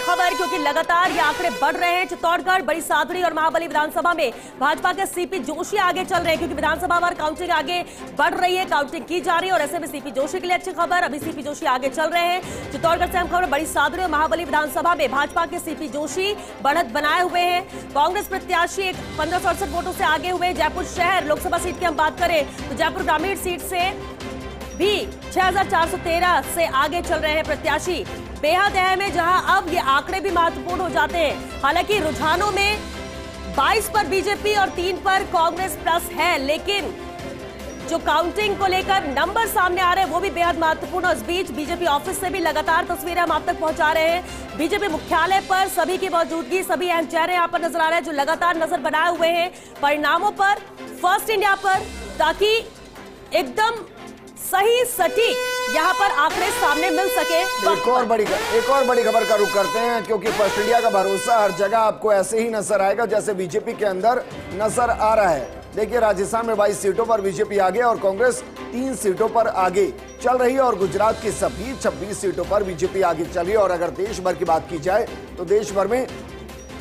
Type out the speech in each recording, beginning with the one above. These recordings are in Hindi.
खबर, क्योंकि लगातार ये आंकड़े बढ़ रहे हैं। चित्तौड़गढ़, बड़ी सादड़ी और महाबली विधानसभा में भाजपा के सीपी जोशी आगे चल रहे हैं, क्योंकि विधानसभा वार काउंटिंग आगे बढ़ रही है, काउंटिंग की जा रही है और ऐसे में सीपी जोशी के लिए अच्छी खबर। अभी सीपी जोशी आगे चल रहे हैं। चित्तौड़गढ़ से हम खबर, बड़ी सादड़ी और महाबली विधानसभा में भाजपा के सीपी जोशी बढ़त बनाए हुए हैं। कांग्रेस प्रत्याशी 1568 वोटों से आगे हुए। जयपुर शहर लोकसभा सीट की हम बात करें तो जयपुर ग्रामीण सीट से भी 6413 से आगे चल रहे हैं प्रत्याशी। बेहद अहम है, जहां अब ये आंकड़े भी महत्वपूर्ण हो जाते हैं। हालांकि रुझानों में 22 पर बीजेपी और 3 पर कांग्रेस प्लस है, लेकिन जो काउंटिंग को लेकर नंबर सामने आ रहे हैं वो भी बेहद महत्वपूर्ण। इस बीच बीजेपी ऑफिस से भी लगातार तस्वीरें हम आप तक पहुंचा रहे हैं। बीजेपी मुख्यालय पर सभी की मौजूदगी, सभी अहम चेहरे यहाँ पर नजर आ रहे हैं, जो लगातार नजर बनाए हुए हैं परिणामों पर, फर्स्ट इंडिया पर, ताकि एकदम सही सटीक यहाँ पर आंकड़े सामने मिल सके। एक और बड़ी खबर का रुख करते हैं, क्योंकि फर्स्ट इंडिया का भरोसा हर जगह आपको ऐसे ही नजर आएगा जैसे बीजेपी के अंदर नजर आ रहा है। देखिए, राजस्थान में 22 सीटों पर बीजेपी आगे और कांग्रेस 3 सीटों पर आगे चल रही है और गुजरात की सभी 26 सीटों पर बीजेपी आगे चल रही है। और अगर देश भर की बात की जाए तो देश भर में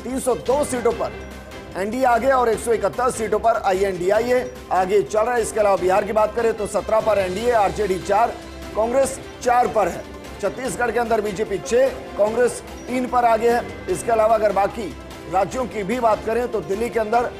302 सीटों पर एनडीए आगे और 171 सीटों पर आईएनडीआईए आगे चल रहा है। इसके अलावा बिहार की बात करें तो 17 पर एनडीए, आरजेडी 4, कांग्रेस 4 पर है। छत्तीसगढ़ के अंदर बीजेपी 6, कांग्रेस 3 पर आगे है। इसके अलावा अगर बाकी राज्यों की भी बात करें तो दिल्ली के अंदर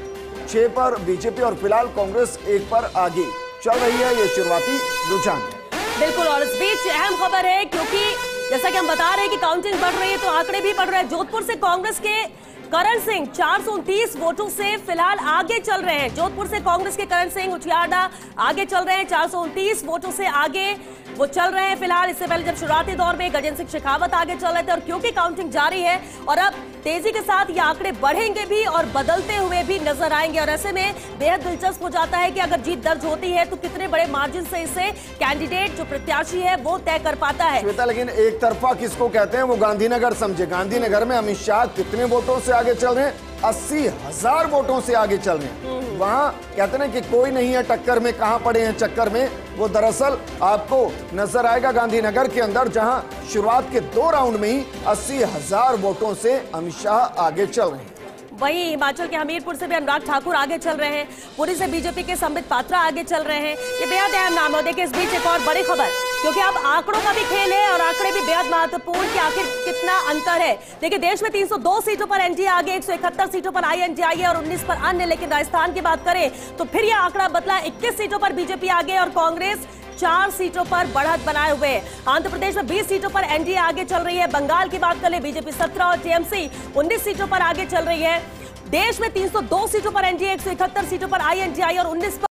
6 पर बीजेपी और फिलहाल कांग्रेस 1 पर आगे चल रही है। ये शुरुआती रुझान है। बिल्कुल, और इस बीच अहम खबर है, क्योंकि जैसा कि हम बता रहे हैं कि काउंटिंग बढ़ रही है तो आंकड़े भी बढ़ रहे हैं। जोधपुर से कांग्रेस के करण सिंह 429 वोटों से फिलहाल आगे चल रहे हैं। जोधपुर से कांग्रेस के करण सिंह उचियाडा आगे चल रहे हैं, 429 वोटों से आगे वो चल रहे हैं फिलहाल। इससे पहले जब शुरुआती दौर में गजेंद्र सिंह शेखावत आगे चल रहे थे, और क्योंकि काउंटिंग जारी है और अब तेजी के साथ ये आंकड़े बढ़ेंगे भी और बदलते हुए भी नजर आएंगे। और ऐसे में बेहद दिलचस्प हो जाता है कि अगर जीत दर्ज होती है तो कितने बड़े मार्जिन से इसे कैंडिडेट जो प्रत्याशी है वो तय कर पाता है। श्वेता, लेकिन एक तरफा किसको कहते हैं वो गांधीनगर समझे। गांधीनगर में अमित शाह कितने वोटों से आगे चल रहे हैं? 80,000 वोटों से आगे चल रहे हैं। वहां कहते हैं कि कोई नहीं है टक्कर में, कहां पड़े हैं चक्कर में। वो दरअसल आपको नजर आएगा गांधीनगर के अंदर, जहां शुरुआत के 2 राउंड में ही 80,000 वोटों से अमित शाह आगे चल रहे हैं। वहीं हिमाचल के हमीरपुर से भी अनुराग ठाकुर आगे चल रहे हैं। पुरी से बीजेपी के संबित पात्रा आगे चल रहे हैं। ये बेहद अहम नाम है। देखिए, इस बीच एक और बड़ी खबर, क्योंकि अब आंकड़ों का भी खेल है और आंकड़े भी बेहद महत्वपूर्ण कि आखिर कितना अंतर है। देखिए, देश में 302 सीटों पर एनडीए आगे, 171 सीटों पर आईएनडीआईए और 19 पर अन्य। लेकिन राजस्थान की बात करें तो फिर यह आंकड़ा बदला, 21 सीटों पर बीजेपी आगे और कांग्रेस 4 सीटों पर बढ़त बनाए हुए। आंध्र प्रदेश में 20 सीटों पर एनडीए आगे चल रही है। बंगाल की बात करें, बीजेपी 17 और टीएमसी 19 सीटों पर आगे चल रही है। देश में 302 सीटों पर एनडीए, 171 सीटों पर आईएनडीआईए और 19 पर